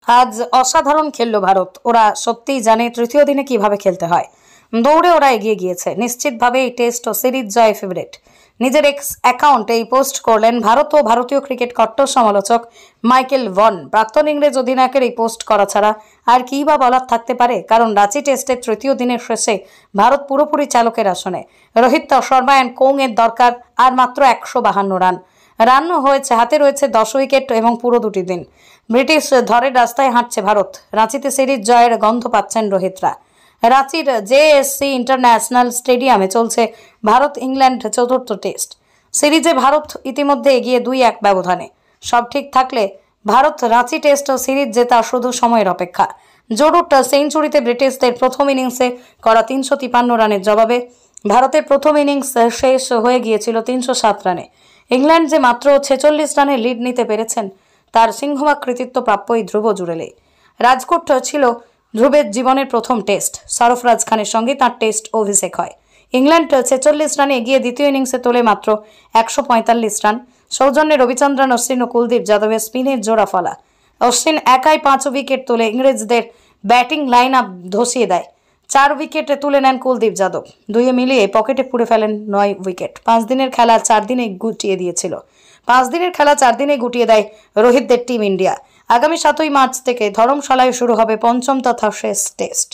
আজ অসাধারণ খেললো ভারত। ওরা সত্যিই জানে তৃতীয় দিনে কিভাবে খেলতে হয়। দৌড়ে ওরা এগিয়ে গিয়েছে। নিশ্চিতভাবে এই টেস্ট ও সিরিজ জয় ফেভারিট। নিজের এক্স অ্যাকাউন্টে এই পোস্ট করলেন ভারত ও ভারতীয় ক্রিকেট কট্টর সমালোচক মাইকেল ভন। প্রাক্তন ইংরেজ অধিনায়কের এই পোস্ট করা ছাড়া আর কী বা বলার থাকতে পারে, কারণ রাঁচি টেস্টের তৃতীয় দিনের শেষে ভারত পুরোপুরি চালকের আসনে। রোহিত শর্মা অ্যান্ড কোং এর দরকার আর মাত্র 152 রান। রান হয়েছে, হাতে রয়েছে 10 উইকেট এবং পুরো 2টি দিন। ব্রিটিশ ধরে রাস্তায় হাঁটছে ভারত। রাঁচিতে সিরিজ জয়ের গন্ধ পাচ্ছেন রোহিতরা। রাঁচির জেএসসি ইন্টারন্যাশনাল স্টেডিয়ামে চলছে ভারত ইংল্যান্ড চতুর্থ টেস্ট। সিরিজে ভারত ইতিমধ্যে এগিয়ে 2-1 ব্যবধানে। সব ঠিক থাকলে ভারত রাঁচি টেস্ট ও সিরিজ জেতা শুধু সময়ের অপেক্ষা। জরুট সেঞ্চুরিতে ব্রিটিশদের প্রথম ইনিংসে করা 353 রানের জবাবে ভারতের প্রথম ইনিংস শেষ হয়ে গিয়েছিল 307 রানে। ইংল্যান্ড যে মাত্র 46 রানে লিড নিতে পেরেছেন তার সিংহভাগ কৃতিত্ব প্রাপ্যই ধ্রুব জুড়েলে। রাজকোট ছিল ধ্রুবের জীবনের প্রথম টেস্ট। সরফরাজ খানের সঙ্গে তার টেস্ট অভিষেক হয়। ইংল্যান্ড 46 রানে এগিয়ে দ্বিতীয় ইনিংসে তোলে মাত্র 145 রান। সৌজন্যে রবিচন্দ্রন অশ্বিন ও কুলদীপ যাদবের স্পিনের জোড়া ফলা। অশ্বিন একাই 5 উইকেট তুলে ইংরেজদের ব্যাটিং লাইন আপ ধসিয়ে দেয়। 4 উইকেটে তুলে নেন কুলদীপ যাদব। দুইয়ে মিলিয়ে পকেটে পুড়ে ফেলেন 9 উইকেট। 5 দিনের খেলা 4 দিনে গুটিয়ে দিয়েছিল। 5 দিনের খেলা 4 দিনে গুটিয়ে দেয় রোহিতদের টিম ইন্ডিয়া। আগামী 7ই মার্চ থেকে ধর্মশালায় শুরু হবে পঞ্চম তথা শেষ টেস্ট।